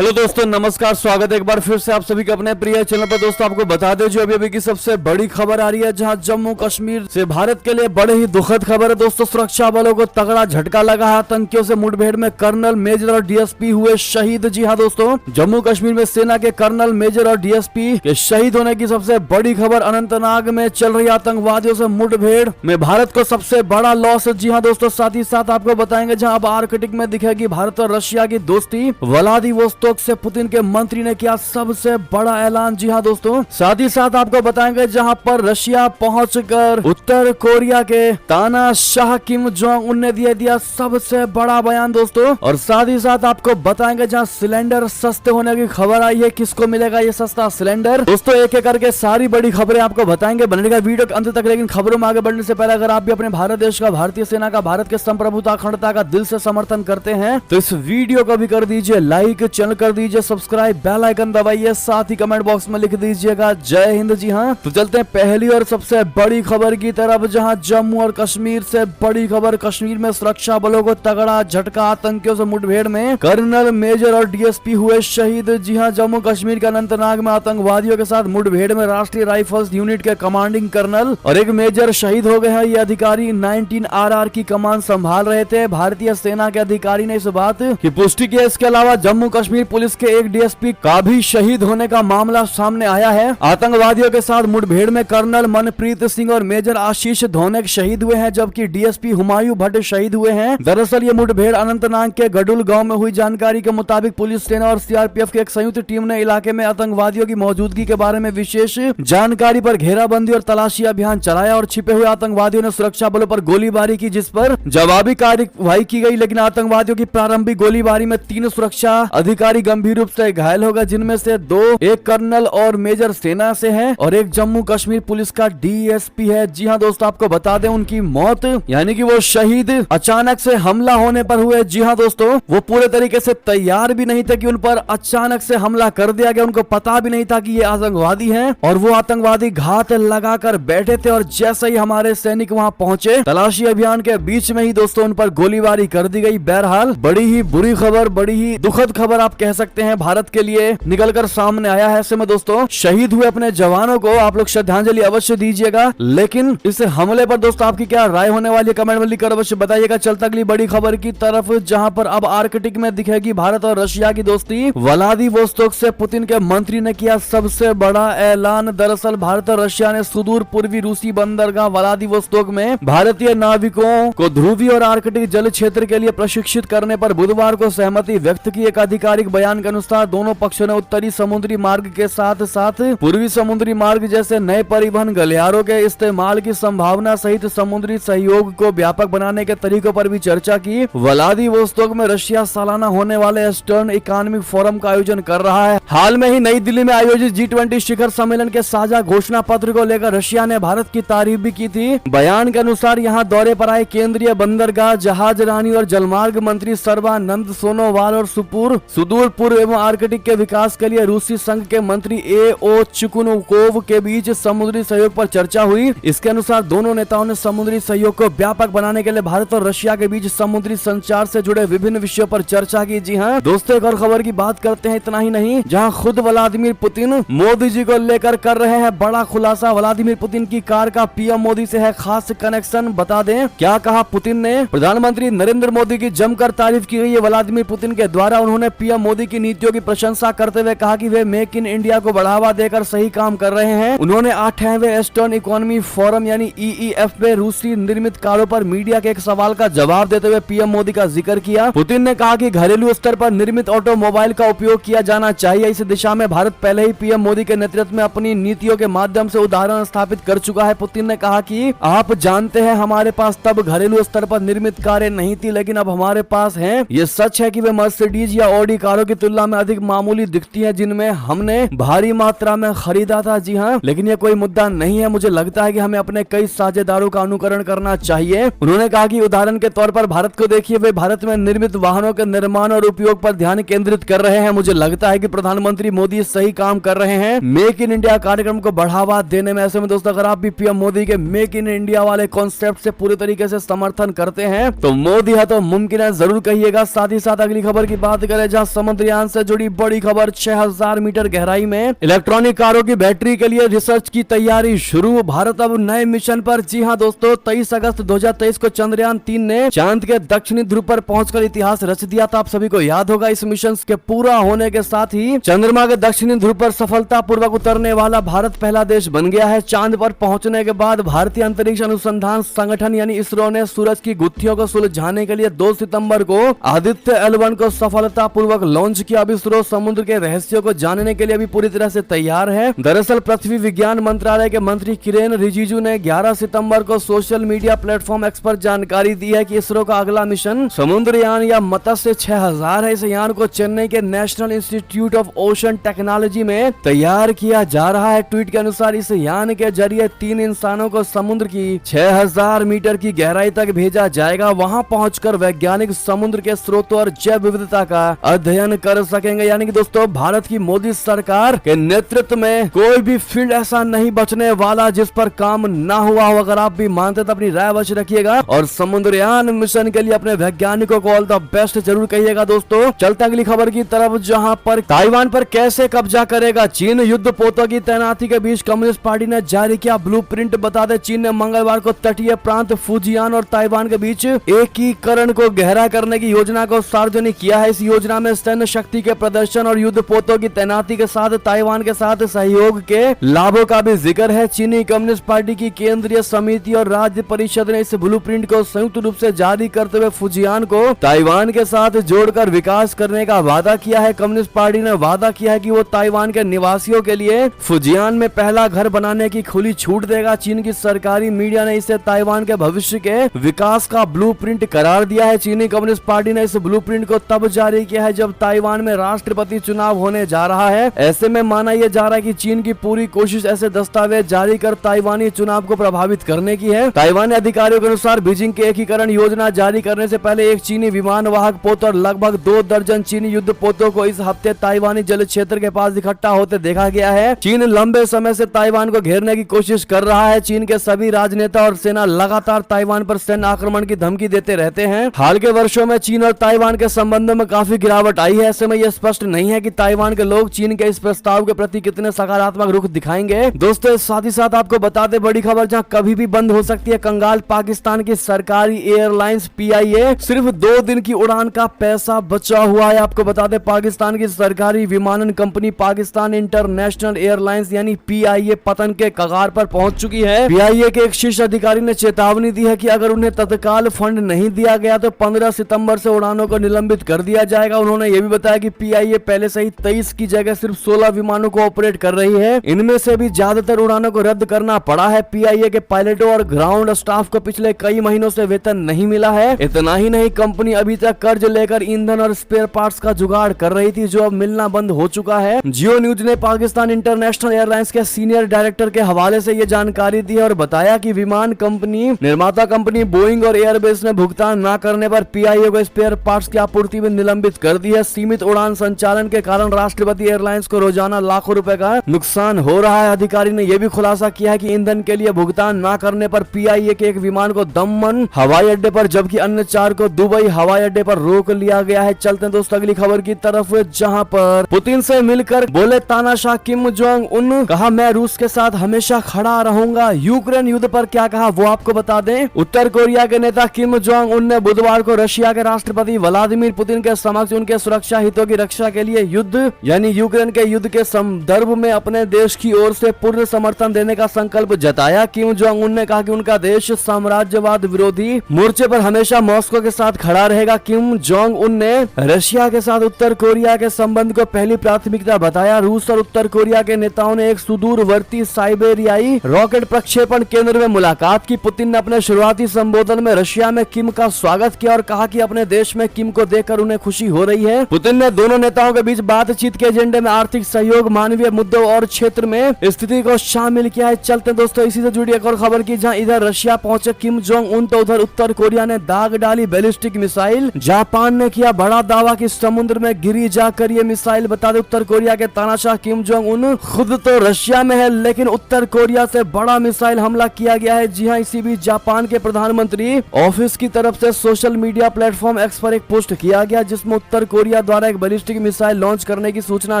Hello दोस्तों, नमस्कार। स्वागत है एक बार फिर से आप सभी के अपने प्रिय चैनल पर। दोस्तों आपको बता दें जो अभी की सबसे बड़ी खबर आ रही है, जहां जम्मू कश्मीर से भारत के लिए बड़े ही दुखद खबर है। दोस्तों सुरक्षा बलों को तगड़ा झटका लगा है। आतंकियों से मुठभेड़ में कर्नल, मेजर और डीएसपी हुए शहीद। जी हाँ दोस्तों, जम्मू कश्मीर में सेना के कर्नल, मेजर और डीएसपी के शहीद होने की सबसे बड़ी खबर। अनंतनाग में चल रही आतंकवादियों से मुठभेड़ में भारत को सबसे बड़ा लॉस। जी हाँ दोस्तों, साथ ही साथ आपको बताएंगे जहाँ अब आर्कटिक में दिखेगी भारत और रशिया की दोस्ती। व्लादिवोस्तोक से पुतिन के मंत्री ने किया सबसे बड़ा ऐलान। जी हाँ दोस्तों, साथ ही साथ आपको बताएंगे जहां पर रशिया पहुंचकर उत्तर कोरिया के तानाशाह किम जोंग उन ने दिया सबसे बड़ा बयान दोस्तों। और साथ ही साथ आपको बताएंगे जहां सिलेंडर सस्ते होने की खबर आई है, किसको मिलेगा ये सस्ता सिलेंडर। दोस्तों एक एक करके सारी बड़ी खबरें आपको बताएंगे, बनेगा वीडियो के अंत तक। लेकिन खबरों में आगे बढ़ने से पहले अगर आप भी अपने भारत देश का, भारतीय सेना का, भारत के संप्रभुता अखंडता का दिल से समर्थन करते हैं तो इस वीडियो को भी कर दीजिए लाइक, चैनल कर दीजिए सब्सक्राइब, बेल आइकन दबाइए, साथ ही कमेंट बॉक्स में लिख दीजिएगा जय हिंद। जी हाँ, तो चलते हैं पहली और सबसे बड़ी खबर की तरफ, जहां जम्मू और कश्मीर से बड़ी खबर। कश्मीर में सुरक्षा बलों को तगड़ा झटका, आतंकियों से मुठभेड़ में कर्नल, मेजर और डीएसपी हुए शहीद। जी हाँ, जम्मू कश्मीर के अनंतनाग में आतंकवादियों के साथ मुठभेड़ में राष्ट्रीय राइफल्स यूनिट के कमांडिंग कर्नल और एक मेजर शहीद हो गए हैं। ये अधिकारी 19RR की कमान संभाल रहे थे। भारतीय सेना के अधिकारी ने इस बात की पुष्टि की। इसके अलावा जम्मू कश्मीर पुलिस के एक डीएसपी का भी शहीद होने का मामला सामने आया है। आतंकवादियों के साथ मुठभेड़ में कर्नल मनप्रीत सिंह और मेजर आशीष धोनेक शहीद हुए हैं, जबकि डीएसपी हुमायूं भट्ट शहीद हुए हैं। दरअसल ये मुठभेड़ अनंतनाग के गडुल गांव में हुई। जानकारी के मुताबिक पुलिस, सेना और सीआरपीएफ की एक संयुक्त टीम ने इलाके में आतंकवादियों की मौजूदगी के बारे में विशेष जानकारी पर घेराबंदी और तलाशी अभियान चलाया और छिपे हुए आतंकवादियों ने सुरक्षा बलों पर गोलीबारी की, जिस पर जवाबी कार्रवाई की गई। लेकिन आतंकवादियों की प्रारंभिक गोलीबारी में 3 सुरक्षा अधिकारी गंभीर रूप से घायल हो गए, जिनमें से 2 एक कर्नल और मेजर सेना से है और एक जम्मू कश्मीर पुलिस का डीएसपी है। जी हाँ दोस्तों, आपको बता दें उनकी मौत यानी कि वो शहीद अचानक से हमला होने पर हुए। जी हाँ दोस्तों, वो पूरे तरीके से तैयार भी नहीं थे कि उन पर अचानक से हमला कर दिया गया। उनको पता भी नहीं था कि ये आतंकवादी हैं और वो आतंकवादी घात लगाकर बैठे थे। और जैसे ही हमारे सैनिक वहाँ पहुंचे, तलाशी अभियान के बीच में ही दोस्तों उन पर गोलीबारी कर दी गई। बहरहाल बड़ी ही बुरी खबर, बड़ी ही दुखद खबर आप कह सकते हैं भारत के लिए निकलकर सामने आया है। ऐसे में दोस्तों शहीद हुए अपने जवानों को आप लोग श्रद्धांजलि अवश्य दीजिएगा। लेकिन इस हमले पर दोस्तों आपकी क्या राय होने वाली है, कमेंट में लिखकर अवश्य बताइएगा। चलता अगली बड़ी खबर की तरफ, जहां पर अब आर्कटिक में दिखेगी भारत और रशिया की दोस्ती। व्लादिवोस्तोक से पुतिन के मंत्री ने किया सबसे बड़ा ऐलान। दरअसल भारत और रशिया ने सुदूर पूर्वी रूसी बंदरगाह व्लादिवोस्तोक में भारतीय नाविकों को ध्रुवीय और आर्कटिक जल क्षेत्र के लिए प्रशिक्षित करने पर बुधवार को सहमति व्यक्त की। एक आधिकारिक बयान के अनुसार दोनों पक्षों ने उत्तरी समुद्री मार्ग के साथ साथ पूर्वी समुद्री मार्ग जैसे नए परिवहन गलियारों के इस्तेमाल की संभावना सहित समुद्री सहयोग को व्यापक बनाने के तरीकों पर भी चर्चा की। व्लादिवोस्तोक में रशिया सालाना होने वाले ईस्टर्न इकोनॉमिक फोरम का आयोजन कर रहा है। हाल में ही नई दिल्ली में आयोजित G20 शिखर सम्मेलन के साझा घोषणा पत्र को लेकर रशिया ने भारत की तारीफ भी की थी। बयान के अनुसार यहाँ दौरे पर आए केंद्रीय बंदरगाह, जहाज रानी और जलमार्ग मंत्री सर्बानंद सोनोवाल और सुदूर पूर्व एवं आर्कटिक के विकास के लिए रूसी संघ के मंत्री A.O. चुकुनकोव के बीच समुद्री सहयोग पर चर्चा हुई। इसके अनुसार दोनों नेताओं ने समुद्री सहयोग को व्यापक बनाने के लिए भारत और रशिया के बीच समुद्री संचार से जुड़े विभिन्न विषयों पर चर्चा की। जी हाँ दोस्तों, एक और खबर की बात करते हैं। इतना ही नहीं, जहां खुद व्लादिमीर पुतिन मोदी जी को लेकर कर रहे हैं बड़ा खुलासा। व्लादिमीर पुतिन की कार का पीएम मोदी से है खास कनेक्शन। बता दें क्या कहा पुतिन ने। प्रधानमंत्री नरेंद्र मोदी की जमकर तारीफ की गई है व्लादिमीर पुतिन के द्वारा। उन्होंने पीएम मोदी की नीतियों की प्रशंसा करते हुए कहा कि वे मेक इन इंडिया को बढ़ावा देकर सही काम कर रहे हैं। उन्होंने 8वें ईस्टर्न इकोनॉमी फोरम यानी EEF में रूसी निर्मित कारों पर मीडिया के एक सवाल का जवाब देते हुए पीएम मोदी का जिक्र किया। पुतिन ने कहा कि घरेलू स्तर पर निर्मित ऑटोमोबाइल का उपयोग किया जाना चाहिए। इस दिशा में भारत पहले ही पीएम मोदी के नेतृत्व में अपनी नीतियों के माध्यम से उदाहरण स्थापित कर चुका है। पुतिन ने कहा कि आप जानते हैं हमारे पास तब घरेलू स्तर पर निर्मित कारें नहीं थी, लेकिन अब हमारे पास हैं। ये सच है कि वे मर्सिडीज या ऑडी कारों की तुलना में अधिक मामूली दिखती है, जिनमें हमने भारी मात्रा में खरीदा था। जी हाँ, लेकिन ये कोई मुद्दा नहीं है। मुझे लगता है कि हमें अपने कई साझेदारों का अनुकरण करना चाहिए। उन्होंने कहा कि उदाहरण के तौर पर भारत को देखिए, वे भारत में निर्मित वाहनों के निर्माण और उपयोग पर ध्यान केंद्रित कर रहे हैं। मुझे लगता है कि प्रधानमंत्री मोदी सही काम कर रहे हैं मेक इन इंडिया कार्यक्रम को बढ़ावा देने में। ऐसे में दोस्तों अगर आप भी पीएम मोदी के मेक इन इंडिया वाले कॉन्सेप्ट से पूरी तरीके से समर्थन करते हैं तो मोदी है तो मुमकिन है जरूर कहिएगा। साथ ही साथ अगली खबर की बात करें, जहां चंद्रयान से जुड़ी बड़ी खबर। 6000 मीटर गहराई में इलेक्ट्रॉनिक कारों की बैटरी के लिए रिसर्च की तैयारी शुरू। भारत अब नए मिशन पर। जी हां दोस्तों, 23 अगस्त 2023 को चंद्रयान 3 ने चांद के दक्षिणी ध्रुव पर पहुंचकर इतिहास रच दिया था। आप सभी को याद होगा। इस मिशन के पूरा होने के साथ ही चंद्रमा के दक्षिणी ध्रुव पर सफलतापूर्वक उतरने वाला भारत पहला देश बन गया है। चांद पर पहुंचने के बाद भारतीय अंतरिक्ष अनुसंधान संगठन यानी इसरो ने सूरज की गुत्थियों को सुलझाने के लिए 2 सितंबर को आदित्य L1 को सफलतापूर्वक लॉन्च किया। अब इसरो समुद्र के रहस्यों को जानने के लिए भी पूरी तरह से तैयार है। दरअसल पृथ्वी विज्ञान मंत्रालय के मंत्री किरेन रिजिजू ने 11 सितंबर को सोशल मीडिया प्लेटफॉर्म X पर जानकारी दी है कि इसरो का अगला मिशन समुद्रयान या मत्स्य 6000 है। इस यान को चेन्नई के national institute of ocean technology में तैयार किया जा रहा है। ट्वीट के अनुसार इस यान के जरिए 3 इंसानों को समुद्र की 6000 मीटर की गहराई तक भेजा जाएगा। वहां पहुंचकर वैज्ञानिक समुद्र के स्रोतों और जैव विविधता का अध्ययन कर सकेंगे। यानी कि दोस्तों, भारत की मोदी सरकार के नेतृत्व में कोई भी फील्ड ऐसा नहीं बचने वाला जिस पर काम ना हुआ हो। अगर आप भी मानते तो अपनी राय अवश्य रखिएगा और समुद्रयान मिशन के लिए अपने वैज्ञानिकों को ऑल द बेस्ट जरूर कहिएगा। दोस्तों, चलते अगली खबर की तरफ, जहां पर ताइवान पर कैसे कब्जा करेगा चीन। युद्ध पोतों की तैनाती के बीच कम्युनिस्ट पार्टी ने जारी किया ब्लूप्रिंट। बता दें, चीन ने मंगलवार को तटीय प्रांत फुजियान और ताइवान के बीच एकीकरण को गहरा करने की योजना को सार्वजनिक किया है। इस योजना में सैन्य शक्ति के प्रदर्शन और युद्ध पोतों की तैनाती के साथ ताइवान के साथ सहयोग के लाभों का भी जिक्र है। चीनी कम्युनिस्ट पार्टी की केंद्रीय समिति और राज्य परिषद ने इस ब्लूप्रिंट को संयुक्त रूप से जारी करते हुए फुजियान को ताइवान के साथ जोड़कर विकास करने का वादा किया है। कम्युनिस्ट पार्टी ने वादा किया है कि वो ताइवान के निवासियों के लिए फुजियान में पहला घर बनाने की खुली छूट देगा। चीन की सरकारी मीडिया ने इसे ताइवान के भविष्य के विकास का ब्लूप्रिंट करार दिया है। चीनी कम्युनिस्ट पार्टी ने इस ब्लूप्रिंट को तब जारी किया है जब ताइवान में राष्ट्रपति चुनाव होने जा रहा है। ऐसे में माना यह जा रहा है कि चीन की पूरी कोशिश ऐसे दस्तावेज जारी कर ताइवानी चुनाव को प्रभावित करने की है। ताइवानी अधिकारियों के अनुसार बीजिंग के एकीकरण योजना जारी करने से पहले एक चीनी विमान वाहक पोत और लगभग 2 दर्जन चीनी युद्ध पोतों को इस हफ्ते ताइवानी जल क्षेत्र के पास इकट्ठा होते देखा गया है। चीन लंबे समय से ताइवान को घेरने की कोशिश कर रहा है। चीन के सभी राजनेता और सेना लगातार ताइवान पर सैन्य आक्रमण की धमकी देते रहते हैं। हाल के वर्षों में चीन और ताइवान के संबंधों में काफी गिरावट आई है। ऐसे में यह स्पष्ट नहीं है कि ताइवान के लोग चीन के इस प्रस्ताव के प्रति कितने सकारात्मक रुख दिखाएंगे। दोस्तों, साथ ही साथ आपको बता दें बड़ी खबर, जहां कभी भी बंद हो सकती है कंगाल पाकिस्तान की सरकारी एयरलाइंस PIA। सिर्फ 2 दिन की उड़ान का पैसा बचा हुआ है। आपको बता दें, पाकिस्तान की सरकारी विमानन कंपनी पाकिस्तान इंटरनेशनल एयरलाइंस यानी PIA पतन के कगार पर पहुंच चुकी है। PIA के एक शीर्ष अधिकारी ने चेतावनी दी है कि अगर उन्हें तत्काल फंड नहीं दिया गया तो 15 सितंबर से उड़ानों को निलंबित कर दिया जाएगा। उन्होंने यह भी बताया कि PIA पहले से ही 23 की जगह सिर्फ 16 विमानों को ऑपरेट कर रही है। इनमें से भी ज्यादातर उड़ानों को रद्द करना पड़ा है। PIA के पायलटों और ग्राउंड स्टाफ को पिछले कई महीनों से वेतन नहीं मिला है। इतना ही नहीं, कंपनी अभी तक कर्ज लेकर ईंधन और स्पेयर पार्ट्स का जुगाड़ कर रही थी, जो अब मिलना बंद हो चुका है। जियो न्यूज ने पाकिस्तान इंटरनेशनल एयरलाइंस के सीनियर डायरेक्टर के हवाले से ये जानकारी दी और बताया कि विमान कंपनी निर्माता कंपनी बोइंग और एयरबेस ने भुगतान न करने पर PIA को स्पेयर पार्ट्स की आपूर्ति में निलंबित कर दी है। सीमित उड़ान संचालन के कारण राष्ट्रपति एयरलाइंस को रोजाना लाखों रुपए का नुकसान हो रहा है। अधिकारी ने यह भी खुलासा किया है कि ईंधन के लिए भुगतान न करने पर PIA के एक विमान को दमन हवाई अड्डे पर जबकि अन्य 4 को दुबई हवाई अड्डे पर रोक लिया गया है। चलते हैं दोस्तों अगली खबर की तरफ, जहां पर पुतिन से मिलकर बोले तानाशाह किम जोंग उन, कहा मैं रूस के साथ हमेशा खड़ा रहूंगा। यूक्रेन युद्ध पर क्या कहा वो आपको बता दें। उत्तर कोरिया के नेता किम जोंग उन ने बुधवार को रशिया के राष्ट्रपति व्लादिमीर पुतिन के समक्ष उनके सुरक्षा हितों की रक्षा के लिए युद्ध यानी यूक्रेन के युद्ध के संदर्भ में अपने देश की ओर से पूर्ण समर्थन देने का संकल्प जताया। किम जोंग उन ने कहा कि उनका देश साम्राज्यवाद विरोधी मोर्चे पर हमेशा मॉस्को के साथ खड़ा रहेगा। किम जोंग उन ने रशिया के साथ उत्तर कोरिया के संबंध को पहली प्राथमिकता बताया। रूस और उत्तर कोरिया के नेताओं ने एक सुदूरवर्ती साइबेरियाई रॉकेट प्रक्षेपण केंद्र में मुलाकात की। पुतिन ने अपने शुरुआती संबोधन में रशिया में किम का स्वागत किया और कहा कि अपने देश में किम को देखकर उन्हें खुशी हो रही है। पुतिन ने दोनों नेताओं के बीच बातचीत के एजेंडे में आर्थिक सहयोग, मानवीय मुद्दों और क्षेत्र में स्थिति को शामिल किया है। चलते दोस्तों इसी से जुड़ी एक और खबर की, जहां इधर रशिया पहुंचे किम जोंग उन तो उधर उत्तर कोरिया ने दाग डाली बैलिस्टिक मिसाइल। जापान ने किया बड़ा दावा कि समुद्र में गिरी जाकर ये मिसाइल। बता दें उत्तर कोरिया के तानाशाह किम जोंग उन खुद तो रशिया में है, लेकिन उत्तर कोरिया से बड़ा मिसाइल हमला किया गया है। जी हां, इसी बीच जापान के प्रधानमंत्री ऑफिस की तरफ से सोशल मीडिया प्लेटफॉर्म X पर एक पोस्ट किया गया जिसमें उत्तर कोरिया कोरिया द्वारा एक बैलिस्टिक मिसाइल लॉन्च करने की सूचना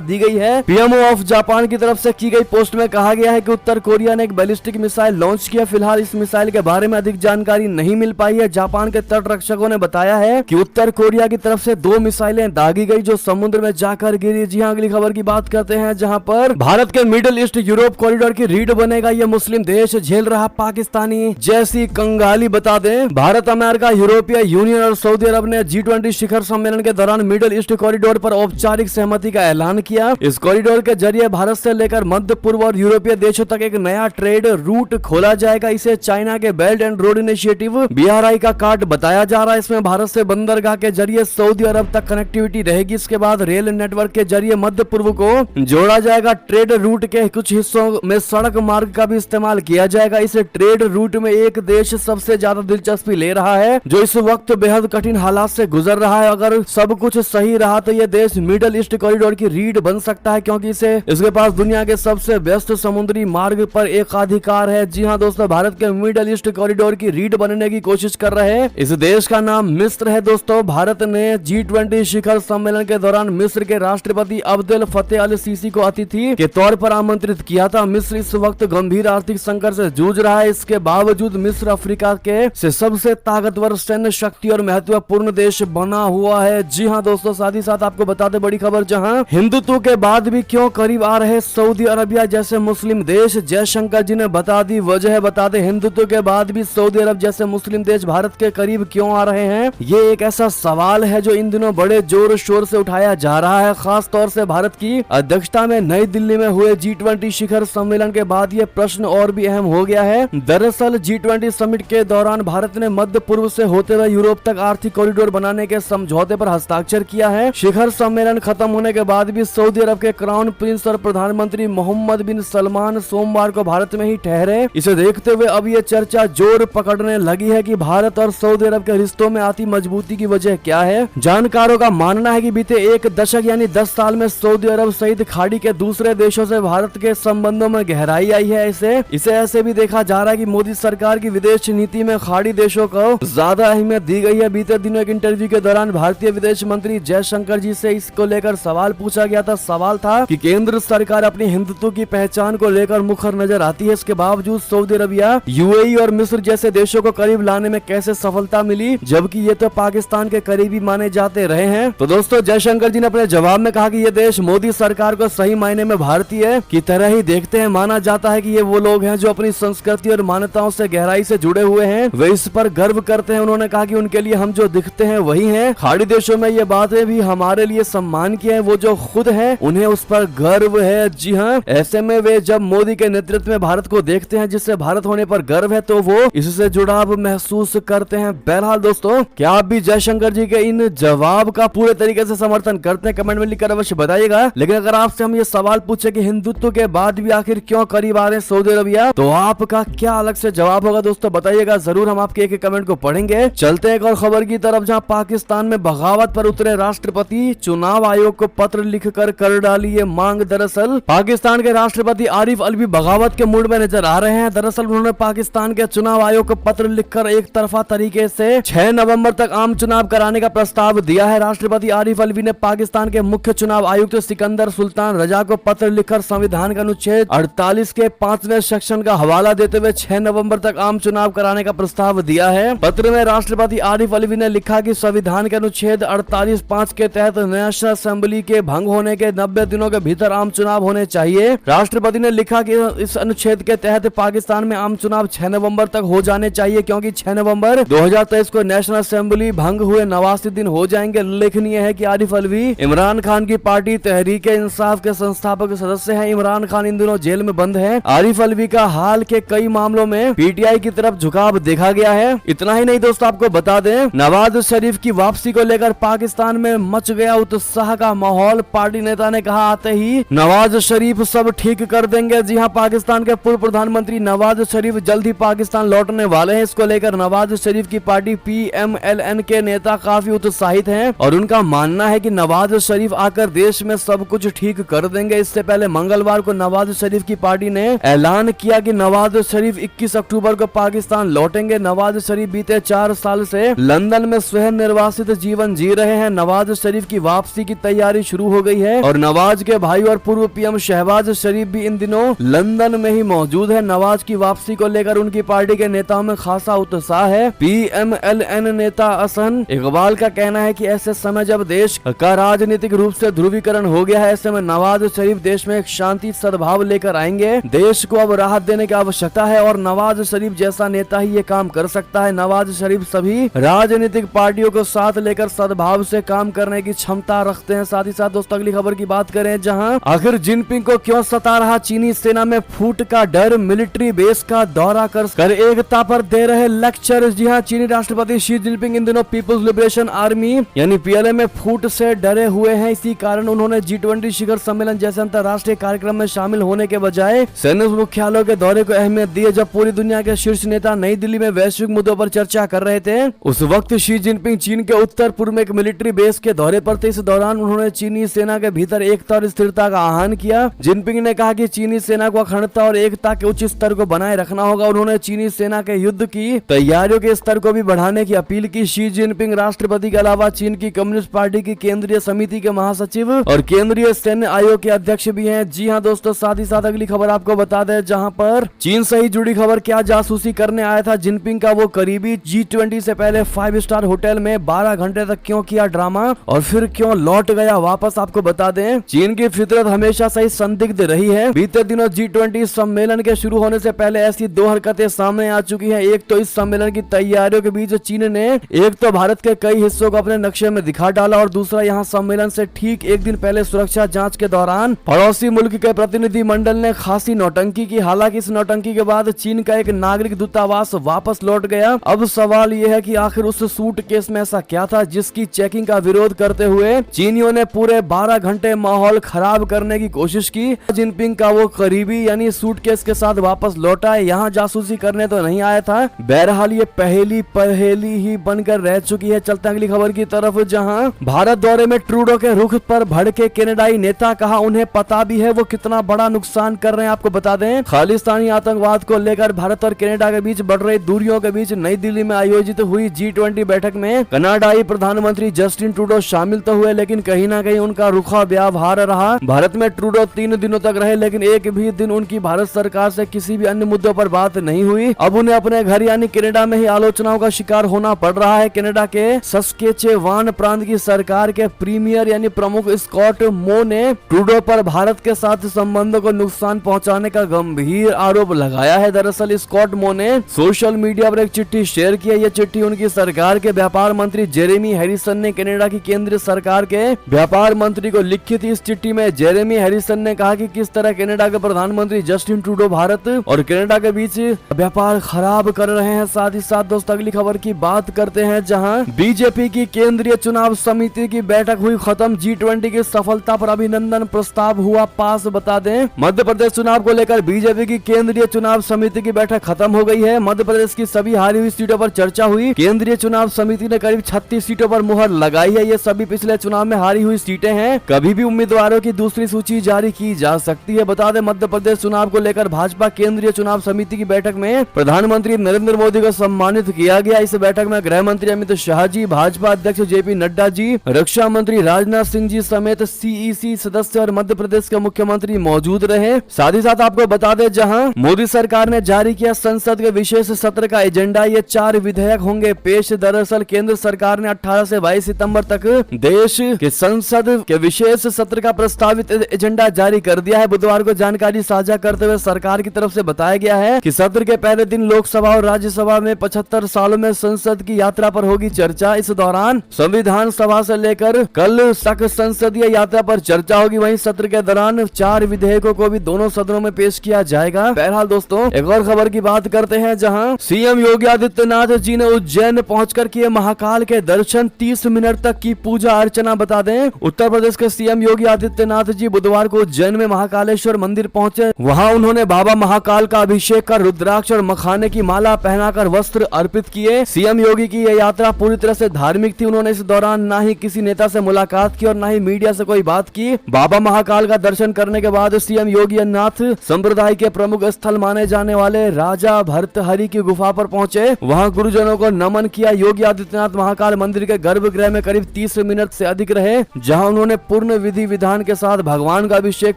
दी गई है। पीएमओ ऑफ जापान की तरफ से की गई पोस्ट में कहा गया है कि उत्तर कोरिया ने एक बैलिस्टिक मिसाइल लॉन्च किया। फिलहाल इस मिसाइल के बारे में अधिक जानकारी नहीं मिल पाई है। जापान के तट रक्षकों ने बताया है कि उत्तर कोरिया की तरफ से 2 मिसाइलें दागी गई जो समुद्र में जाकर गिरी। जी हाँ, अगली खबर की बात करते हैं जहां पर भारत के मिडिल ईस्ट यूरोप कॉरिडोर की रीढ़ बनेगा ये मुस्लिम देश, झेल रहा पाकिस्तानी जैसी कंगाली। बता दें, भारत, अमेरिका, यूरोपीय यूनियन और सऊदी अरब ने G20 शिखर सम्मेलन के दौरान मिडिल ईस्ट कॉरिडोर पर औपचारिक सहमति का ऐलान किया। इस कॉरिडोर के जरिए भारत से लेकर मध्य पूर्व और यूरोपीय देशों तक एक नया ट्रेड रूट खोला जाएगा। इसे चाइना के belt and road initiative BRI का कार्ड बताया जा रहा है। इसमें भारत से बंदरगाह के जरिए सऊदी अरब तक कनेक्टिविटी रहेगी। इसके बाद रेल नेटवर्क के जरिए मध्य पूर्व को जोड़ा जाएगा। ट्रेड रूट के कुछ हिस्सों में सड़क मार्ग का भी इस्तेमाल किया जाएगा। इस ट्रेड रूट में एक देश सबसे ज्यादा दिलचस्पी ले रहा है जो इस वक्त बेहद कठिन हालात से गुजर रहा है। अगर सब कुछ सही रहा तो यह देश मिडिल ईस्ट कॉरिडोर की रीढ़ बन सकता है क्योंकि इसके पास दुनिया के सबसे व्यस्त समुद्री मार्ग पर एकाधिकार है। जी हाँ दोस्तों, भारत के मिडिल ईस्ट कॉरिडोर की रीढ़ बनने की कोशिश कर रहे हैं। इस देश का नाम मिस्र है। दोस्तों, भारत ने G20 शिखर सम्मेलन के दौरान मिस्र के राष्ट्रपति अब्देल फतेह अल सीसी को अतिथि के तौर पर आमंत्रित किया था। मिस्र इस वक्त गंभीर आर्थिक संकट से जूझ रहा है। इसके बावजूद मिस्र अफ्रीका के से सबसे ताकतवर सैन्य शक्ति और महत्वपूर्ण देश बना हुआ है। जी हाँ दोस्तों, साथ ही साथ आपको बता दें बड़ी खबर, जहां हिंदुत्व के बाद भी क्यों करीब आ रहे सऊदी अरबिया जैसे मुस्लिम देश, जयशंकर जी ने बता दी वजह। बता दें, हिंदुत्व के बाद भी सऊदी अरब जैसे मुस्लिम देश भारत के करीब क्यों आ रहे हैं, ये एक ऐसा सवाल है जो इन दिनों बड़े जोर शोर से उठाया जा रहा है। खास तौर से भारत की अध्यक्षता में नई दिल्ली में हुए G20 शिखर सम्मेलन के बाद ये प्रश्न और भी अहम हो गया है। दरअसल G20 समिट के दौरान भारत ने मध्य पूर्व से होते हुए यूरोप तक आर्थिक कॉरिडोर बनाने के समझौते पर हस्ताक्षर किया है। शिखर सम्मेलन खत्म होने के बाद भी सऊदी अरब के क्राउन प्रिंस और प्रधानमंत्री मोहम्मद बिन सलमान सोमवार को भारत में ही ठहरे। इसे देखते हुए अब ये चर्चा जोर पकड़ने लगी है कि भारत और सऊदी अरब के रिश्तों में आती मजबूती की वजह क्या है। जानकारों का मानना है कि बीते एक दशक यानी 10 साल में सऊदी अरब सहित खाड़ी के दूसरे देशों से भारत के संबंधों में गहराई आई है। इसे ऐसे भी देखा जा रहा है कि मोदी सरकार की विदेश नीति में खाड़ी देशों को ज्यादा अहमियत दी गई है। बीते दिनों एक इंटरव्यू के दौरान भारतीय विदेश मंत्री जयशंकर जी से इसको लेकर सवाल पूछा गया था। सवाल था कि केंद्र सरकार अपनी हिंदुत्व की पहचान को लेकर मुखर नजर आती है, इसके बावजूद सऊदी अरबिया, UAE और मिस्र जैसे देशों को करीब लाने में कैसे सफलता मिली, जबकि ये तो पाकिस्तान के करीबी माने जाते रहे हैं। तो दोस्तों, जयशंकर जी ने अपने जवाब में कहा कि ये देश मोदी सरकार को सही मायने में भारतीय की तरह ही देखते हैं। माना जाता है कि ये वो लोग हैं जो अपनी संस्कृति और मान्यताओं से गहराई से जुड़े हुए हैं, वे इस पर गर्व करते हैं। उन्होंने कहा कि उनके लिए हम जो दिखते हैं वही हैं। खाड़ी देशों में ये बातें भी हमारे लिए सम्मान की है, वो जो खुद है उन्हें उस पर गर्व है। जी हाँ, ऐसे में वे जब मोदी के नेतृत्व में भारत को देखते हैं जिससे भारत होने पर गर्व है तो वो इससे जुड़ाव महसूस करते हैं। बहरहाल दोस्तों, क्या आप भी जयशंकर जी के इन जवाब का पूरे तरीके से समर्थन करते हैं? कमेंट में लिखकर अवश्य बताइएगा। लेकिन अगर आपसे हम ये सवाल पूछे कि हिंदुत्व के बाद भी आखिर क्यों करीब आ रहे सऊदी अरबिया, तो आपका क्या अलग से जवाब होगा दोस्तों, बताइएगा जरूर। हम आपके एक कमेंट को पढ़ेंगे। चलते हैं एक और खबर की तरफ, जहां पाकिस्तान में बगावत पर उतरे राष्ट्रपति, चुनाव आयोग को पत्र लिखकर कर डाली ये मांग। दरअसल पाकिस्तान के राष्ट्रपति आरिफ अलवी बगावत के मूड में नजर आ रहे हैं। दरअसल उन्होंने पाकिस्तान के चुनाव आयोग को पत्र लिखकर एक तरफा तरीके से 6 नवंबर तक आम चुनाव कराने का प्रस्ताव दिया है। राष्ट्रपति आरिफ अलवी ने पाकिस्तान के मुख्य चुनाव आयुक्त सिकंदर सुल्तान रजा को पत्र लिखकर संविधान का अनुच्छेद 48 के 5वें सेक्शन का हवाला देते हुए 6 नवंबर तक आम चुनाव कराने का प्रस्ताव दिया है। पत्र में राष्ट्रपति आरिफ अलवी ने लिखा कि संविधान के अनुच्छेद 48(5) के तहत नेशनल असेंबली के भंग होने के 90 दिनों के भीतर आम चुनाव होने चाहिए। राष्ट्रपति ने लिखा कि इस अनुच्छेद के तहत पाकिस्तान में आम चुनाव 6 नवंबर तक हो जाने चाहिए क्योंकि 6 नवंबर 2023 को नेशनल असेंबली भंग हुए 89 दिन हो जाएंगे। उल्लेखनीय है कि आरिफ अलवी इमरान खान की पार्टी तहरीके इंसाफ के संस्थापक सदस्य हैं। इमरान खान इन दिनों जेल में बंद है। आरिफ अलवी का हाल के कई मामलों में PTI की तरफ झुकाव देखा गया है। इतना ही नहीं दोस्तों, आपको बता दें, नवाज शरीफ की वापसी को लेकर पाकिस्तान में मच गया उत्साह का माहौल। पार्टी नेता ने कहा आते ही नवाज शरीफ सब ठीक कर देंगे। जी हां, पाकिस्तान के पूर्व प्रधानमंत्री नवाज शरीफ जल्द ही पाकिस्तान लौटने वाले हैं। इसको लेकर नवाज शरीफ की पार्टी PMLN के नेता काफी उत्साहित हैं और उनका मानना है कि नवाज शरीफ आकर देश में सब कुछ ठीक कर देंगे। इससे पहले मंगलवार को नवाज शरीफ की पार्टी ने ऐलान किया कि नवाज शरीफ 21 अक्टूबर को पाकिस्तान लौटेंगे। नवाज शरीफ बीते 4 साल से लंदन में स्वयं निर्वासित जीवन जी रहे हैं। नवाज नवाज शरीफ की वापसी की तैयारी शुरू हो गई है और नवाज के भाई और पूर्व पीएम शहबाज शरीफ भी इन दिनों लंदन में ही मौजूद है। नवाज की वापसी को लेकर उनकी पार्टी के नेताओं में खासा उत्साह है। PMLN नेता अहसन इकबाल का कहना है कि ऐसे समय जब देश का राजनीतिक रूप से ध्रुवीकरण हो गया है, ऐसे में नवाज शरीफ देश में एक शांति सद्भाव लेकर आएंगे। देश को अब राहत देने की आवश्यकता है और नवाज शरीफ जैसा नेता ही ये काम कर सकता है। नवाज शरीफ सभी राजनीतिक पार्टियों को साथ लेकर सद्भाव से काम करने की क्षमता रखते हैं। साथ ही साथ दोस्तों अगली खबर की बात करें, जहां आखिर जिनपिंग को क्यों सता रहा चीनी सेना में फूट का डर, मिलिट्री बेस का दौरा कर एकता पर दे रहे लेक्चर। जी हां, चीनी राष्ट्रपति शी जिनपिंग इन दिनों पीपुल्स लिबरेशन आर्मी यानी PLA में फूट से डरे हुए हैं। इसी कारण उन्होंने G20 शिखर सम्मेलन जैसे अंतर्राष्ट्रीय कार्यक्रम में शामिल होने के बजाय सैन्य मुख्यालयों के दौरे को अहमियत दी है। जब पूरी दुनिया के शीर्ष नेता नई दिल्ली में वैश्विक मुद्दों पर चर्चा कर रहे थे, उस वक्त शी जिनपिंग चीन के उत्तर पूर्व में एक मिलिट्री बेस के दौरे पर थे। इस दौरान उन्होंने चीनी सेना के भीतर एकता और स्थिरता का आह्वान किया। जिनपिंग ने कहा कि चीनी सेना को अखंडता और एकता के उच्च स्तर को बनाए रखना होगा। उन्होंने चीनी सेना के युद्ध की तैयारियों के स्तर को भी बढ़ाने की अपील की। शी जिनपिंग राष्ट्रपति के अलावा चीन की कम्युनिस्ट पार्टी की केंद्रीय समिति के महासचिव और केंद्रीय सैन्य आयोग के अध्यक्ष भी हैं। जी हां दोस्तों, साथ ही साथ अगली खबर आपको बता दें, जहां पर चीन से ही जुड़ी खबर, क्या जासूसी करने आया था जिनपिंग का वो करीबी, G20 से पहले 5 स्टार होटल में 12 घंटे तक क्यों किया ड्रामा और फिर क्यों लौट गया वापस। आपको बता दें, चीन की फितरत हमेशा से ही संदिग्ध रही है। बीते दिनों G20 सम्मेलन के शुरू होने से पहले ऐसी दो हरकतें सामने आ चुकी हैं। एक तो इस सम्मेलन की तैयारियों के बीच चीन ने एक तो भारत के कई हिस्सों को अपने नक्शे में दिखा डाला और दूसरा यहाँ सम्मेलन से ठीक एक दिन पहले सुरक्षा जांच के दौरान पड़ोसी मुल्क के प्रतिनिधि मंडल ने खासी नौटंकी की। हालांकि इस नौटंकी के बाद चीन का एक नागरिक दूतावास वापस लौट गया। अब सवाल यह है कि आखिर उस सूटकेस में ऐसा क्या था जिसकी चेकिंग का विरोध करते हुए चीनियों ने पूरे 12 घंटे माहौल खराब करने की कोशिश की। जिनपिंग का वो करीबी यानी सूटकेस के साथ वापस लौटा है, यहाँ जासूसी करने तो नहीं आया था। बहरहाल ये पहेली ही बनकर रह चुकी है। चलते अगली खबर की तरफ, जहां भारत दौरे में ट्रूडो के रुख पर भड़के कनाडाई नेता, कहा उन्हें पता भी है वो कितना बड़ा नुकसान कर रहे हैं। आपको बता दें, खालिस्तानी आतंकवाद को लेकर भारत और कनाडा के बीच बढ़ रही दूरियों के बीच नई दिल्ली में आयोजित हुई G20 बैठक में कनाडाई प्रधानमंत्री जस्टिन ट्रूडो शामिल तो हुए, लेकिन कहीं ना कहीं उनका रुखा व्यवहार रहा। भारत में ट्रूडो 3 दिनों तक रहे, लेकिन एक भी दिन उनकी भारत सरकार से किसी भी अन्य मुद्दों पर बात नहीं हुई। अब उन्हें अपने घर यानी कनाडा में ही आलोचनाओं का शिकार होना पड़ रहा है। कनाडा के सस्केचेवान प्रांत की सरकार के प्रीमियर यानी प्रमुख स्कॉट मो ने ट्रूडो पर भारत के साथ संबंधों को नुकसान पहुंचाने का गंभीर आरोप लगाया है। दरअसल स्कॉट मो ने सोशल मीडिया पर एक चिट्ठी शेयर की है। ये चिट्ठी उनकी सरकार के व्यापार मंत्री जेरेमी हैरिसन ने कनाडा की केंद्रीय सरकार के व्यापार मंत्री को लिखी थी। इस चिट्ठी में जेरेमी हैरिसन ने कहा कि किस तरह कनाडा के प्रधानमंत्री जस्टिन ट्रूडो भारत और कनाडा के बीच व्यापार खराब कर रहे हैं। साथ ही साथ दोस्तों अगली खबर की बात करते हैं, जहां बीजेपी की केंद्रीय चुनाव समिति की बैठक हुई खत्म। G20 की सफलता पर अभिनंदन प्रस्ताव हुआ पास। बता दें, मध्य प्रदेश चुनाव को लेकर बीजेपी की केंद्रीय चुनाव समिति की बैठक खत्म हो गई है। मध्य प्रदेश की सभी हारी हुई सीटों पर चर्चा हुई। केंद्रीय चुनाव समिति ने करीब 36 सीटों पर मुहर लगाई है। ये सभी पिछले चुनाव में हारी हुई सीटें हैं। कभी भी उम्मीदवारों की दूसरी सूची जारी की जा सकती है। बता दें, मध्य प्रदेश चुनाव को लेकर भाजपा केंद्रीय चुनाव समिति की बैठक में प्रधानमंत्री नरेंद्र मोदी को सम्मानित किया गया। इस बैठक में गृह मंत्री अमित शाह जी, भाजपा अध्यक्ष JP नड्डा जी, रक्षा मंत्री राजनाथ सिंह जी समेत CEC सदस्य और मध्य प्रदेश के मुख्यमंत्री मौजूद रहे। साथ ही साथ आपको बता दें, जहां मोदी सरकार ने जारी किया संसद के विशेष सत्र का एजेंडा, ये 4 विधेयक होंगे पेश। दरअसल केंद्र सरकार ने 18 से 22 सितंबर तक देश के संसद के विशेष सत्र का प्रस्तावित एजेंडा जारी कर दिया है। बुधवार को जानकारी साझा करते हुए सरकार की तरफ से बताया गया है कि सत्र के पहले दिन लोकसभा और राज्यसभा में 75 सालों में संसद की यात्रा पर होगी चर्चा। इस दौरान संविधान सभा से लेकर कल तक संसदीय यात्रा पर चर्चा होगी। वहीं सत्र के दौरान 4 विधेयकों को भी दोनों सदनों में पेश किया जाएगा। बहरहाल दोस्तों एक और खबर की बात करते हैं, जहां सीएम योगी आदित्यनाथ जी ने उज्जैन पहुंचकर किए महाकाल के दर्शन, 30 मिनट तक की पूजा अर्चना। बता दें, उत्तर प्रदेश के सीएम योगी आदित्यनाथ जी बुधवार को उज्जैन में महाकालेश्वर मंदिर पहुंचे। वहां उन्होंने बाबा महाकाल का अभिषेक कर रुद्राक्ष और मखाने की माला पहनाकर वस्त्र अर्पित किए। सीएम योगी की यह यात्रा पूरी तरह से धार्मिक थी। उन्होंने इस दौरान ना ही किसी नेता से मुलाकात की और ना ही मीडिया से कोई बात की। बाबा महाकाल का दर्शन करने के बाद सीएम योगी नाथ संप्रदाय के प्रमुख स्थल माने जाने वाले राजा भर्तहरि की गुफा पर पहुंचे। वहां गुरुजनों को नमन किया। योगी आदित्यनाथ महाकाल मंदिर के गर्भगृह में करीब 30 मिनट से अधिक रहे, जहां उन्होंने पूर्ण विधि विधान के साथ भगवान का अभिषेक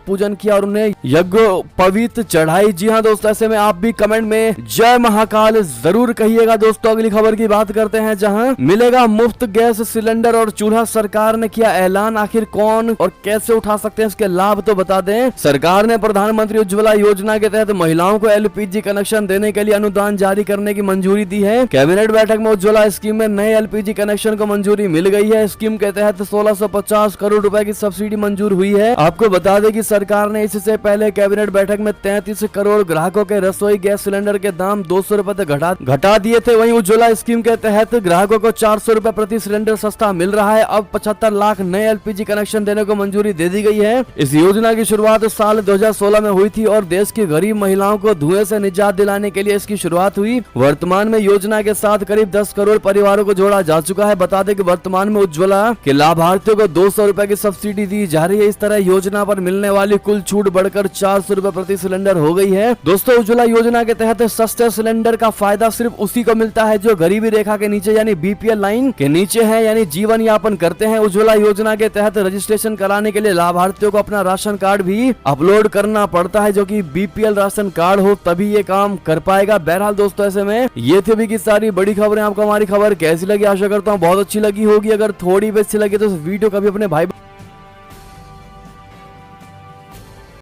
पूजन किया और उन्हें यज्ञ पवित चढ़ाई। जी हाँ दोस्तों, ऐसे में आप भी कमेंट में जय महाकाल जरूर कहिएगा। दोस्तों अगली खबर की बात करते हैं, जहां मिलेगा मुफ्त गैस सिलेंडर और चूल्हा। सरकार ने किया ऐलान, आखिर कौन और कैसे उठा सकते हैं इसके लाभ तो बता दें। सरकार ने प्रधानमंत्री उज्ज्वला योजना के तहत महिलाओं को एलपीजी कनेक्शन देने के लिए अनुदान जारी करने की मंजूरी दी है। कैबिनेट बैठक में उज्ज्वला स्कीम में नए एलपीजी कनेक्शन को मंजूरी मिल गई है। स्कीम के तहत 1650 करोड़ रुपए की सब्सिडी मंजूर हुई है। आपको बता दें कि सरकार ने इससे पहले कैबिनेट बैठक में 33 करोड़ ग्राहकों के रसोई गैस सिलेंडर के दाम 200 रुपए तक घटा दिए थे। वहीं उज्ज्वला स्कीम के तहत ग्राहकों को 400 रुपए प्रति सिलेंडर सस्ता मिल रहा है। अब 75 लाख नए एलपीजी कनेक्शन देने को मंजूरी दे दी गई है। इस योजना की शुरुआत साल 2016 में हुई थी और देश की गरीब महिलाओं को धुएं से निजात दिलाने के लिए इसकी शुरुआत हुई। वर्तमान में योजना के साथ करीब 10 करोड़ परिवारों को जोड़ा जा चुका है। बता दें कि वर्तमान में उज्ज्वला के लाभार्थियों को 200 रुपए की सब्सिडी दी जा रही है। इस तरह योजना पर मिलने वाली कुल छूट बढ़कर 400 रुपए प्रति सिलेंडर हो गई है। दोस्तों उज्ज्वला योजना के तहत सस्ते सिलेंडर का फायदा सिर्फ उसी को मिलता है जो गरीबी रेखा के नीचे यानी बीपीएल लाइन के नीचे है, यानी जीवन यापन करते हैं। उज्ज्वला योजना के तहत रजिस्ट्रेशन कराने के लिए लाभार्थियों को अपना राशन कार्ड भी अपलोड करना पड़ता है, जो कि बीपीएल राशन कार्ड हो तभी ये काम कर पाएगा। बहरहाल दोस्तों ऐसे में ये थी अभी की सारी बड़ी खबरें। आपको हमारी खबर कैसी लगी? आशा करता हूँ बहुत अच्छी लगी होगी। अगर थोड़ी भी अच्छी लगी तो इस वीडियो को भी अपने भाई